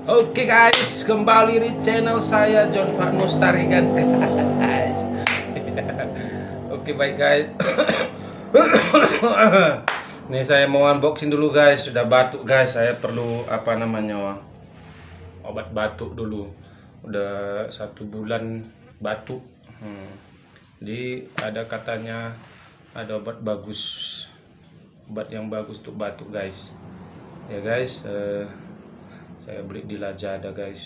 Oke guys, kembali di channel saya John Pak Mustarigan guys. Oke baik guys. Nih saya mau unboxing dulu guys. Sudah batuk guys. Saya perlu obat batuk dulu. Udah 1 bulan batuk. Jadi ada katanya ada obat bagus, obat yang bagus untuk batuk guys. Ya guys. Saya beli di Lazada guys.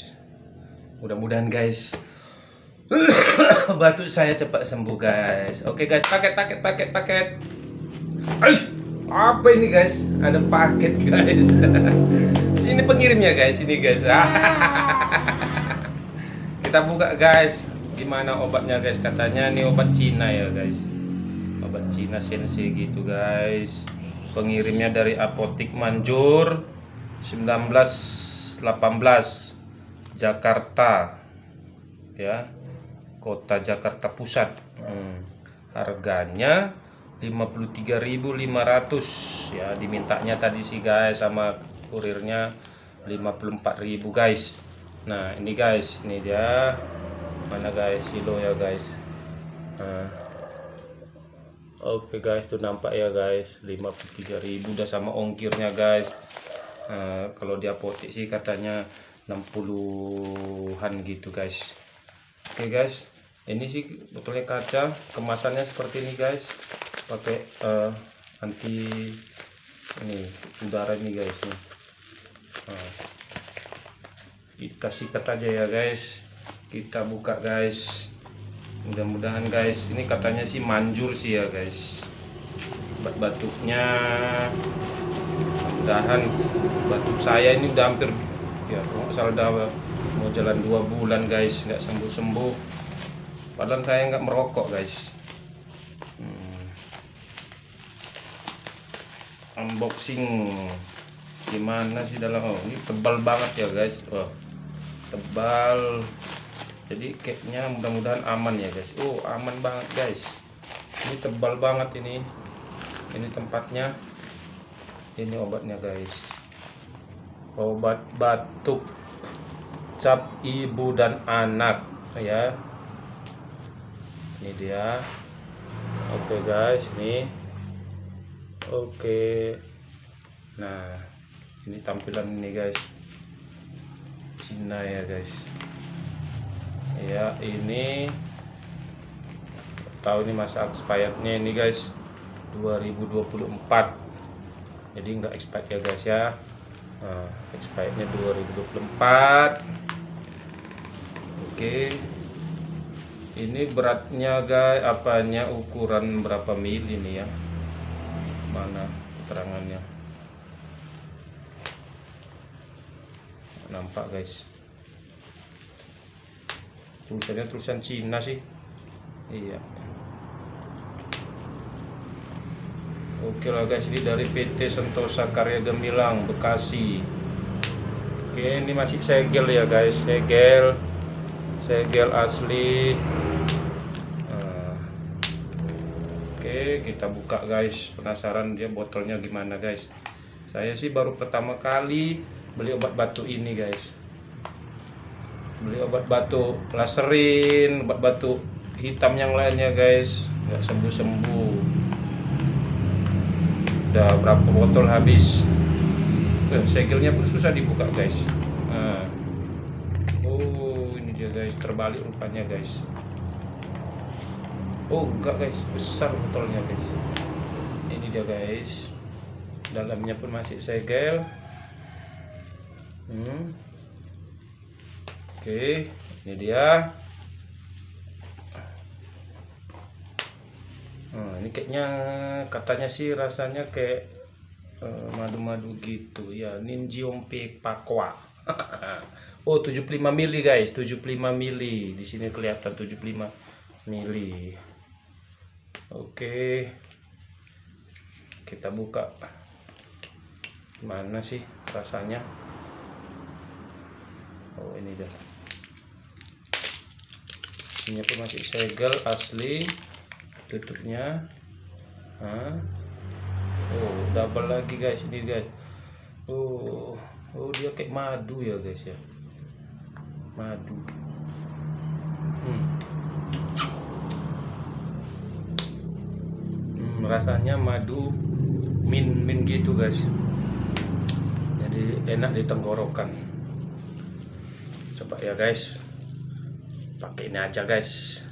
Mudah-mudahan guys batuk saya cepat sembuh guys. Oke guys, paket. Apa ini guys? Ada paket guys. Ini pengirimnya guys, ini guys. Kita buka guys. Gimana obatnya guys? Katanya ini obat Cina ya guys. Obat Cina Sensei gitu guys. Pengirimnya dari Apotik Manjur 1918 Jakarta ya, kota Jakarta Pusat. Harganya 53.500 ya, dimintanya tadi sih guys sama kurirnya 54.000 guys. Nah ini guys, ini dia, mana guys silo ya guys. Oke guys, tuh nampak ya guys, 53.000 udah sama ongkirnya guys. Kalau di apotek sih katanya 60-an gitu guys. Oke guys, ini sih botolnya kaca, kemasannya seperti ini guys, pakai anti ini udara ini guys nih. Kita sikat aja ya guys, kita buka guys. Mudah-mudahan guys, ini katanya sih manjur sih ya guys, obat batuknya. Mudahan batuk saya ini udah hampir ya, kalau nggak salah udah mau jalan 2 bulan guys, nggak sembuh-sembuh. Padahal saya nggak merokok guys. Unboxing gimana sih dalam. Oh ini tebal banget ya guys. Oh tebal, jadi cake-nya mudah-mudahan aman ya guys. Oh aman banget guys, ini tebal banget ini tempatnya. Ini obatnya guys, obat batuk cap ibu dan anak ya, ini dia. Oke guys, ini oke. Nah ini tampilan ini guys, Cina ya guys ya. Ini tahu ini masa expirednya ini guys 2024, jadi nggak expired ya guys ya. Expirednya 2024. Oke, ini beratnya guys, apanya ukuran berapa mili nih ya, mana keterangannya, nampak guys, tulisannya tulisan Cina sih. Iya. Oke lah guys, ini dari PT Sentosa Karya Gemilang Bekasi. Oke, ini masih segel ya guys, segel asli. Oke, kita buka guys, penasaran dia botolnya gimana guys. Saya sih baru pertama kali beli obat batuk ini guys, beli obat batuk laserin, obat batuk hitam yang lainnya guys, nggak sembuh-sembuh. Udah berapa botol habis. Segelnya pun susah dibuka guys. Oh ini dia guys, terbalik rupanya guys. Oh enggak guys, besar botolnya guys. Ini dia guys, dalamnya pun masih segel. Oke, ini dia. Ini kayaknya katanya sih rasanya kayak madu-madu gitu ya, Ninjiompe Pakwa. Oh 75 mili guys, 75 mili. Di sini kelihatan 75 mili. Oke, kita buka. Mana sih rasanya? Oh ini dia. Ini pun masih segel asli. Tutupnya. Oh double lagi guys, ini guys. Oh dia kayak madu ya guys ya. madu. Rasanya madu mint gitu guys, jadi enak di tenggorokan. Coba ya guys, pakai ini aja guys.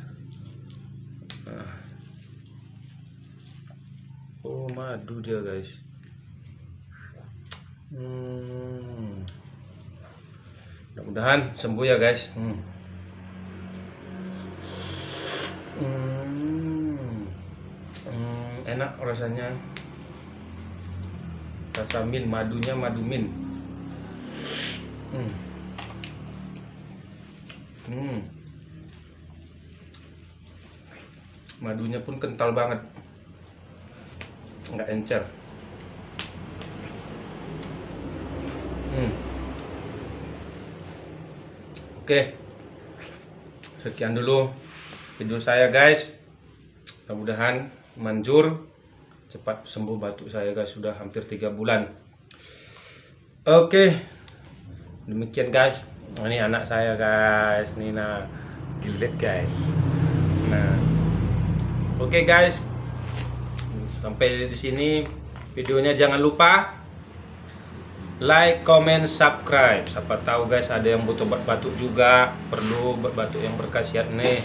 Oh, madu dia guys. Mudah-mudahan sembuh ya guys. Enak rasanya, rasa mint, madunya madu mint. Madunya pun kental banget, nggak encer. Oke, sekian dulu video saya guys. Mudah-mudahan manjur, cepat sembuh batuk saya guys, sudah hampir 3 bulan. Oke, demikian guys. Ini anak saya guys, Nina, lihat guys. Nah, oke guys, sampai di sini videonya. Jangan lupa like, comment, subscribe. Siapa tahu guys ada yang butuh obat batuk juga, perlu obat batuk yang berkhasiat nih.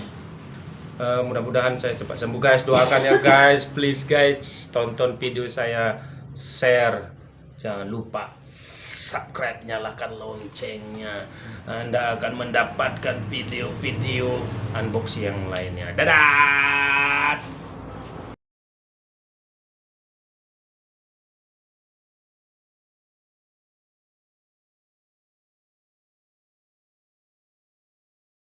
Mudah-mudahan saya cepat sembuh guys. Doakan ya guys, please guys, tonton video saya, share, jangan lupa subscribe, nyalakan loncengnya. Anda akan mendapatkan video-video unboxing yang lainnya. Dadah.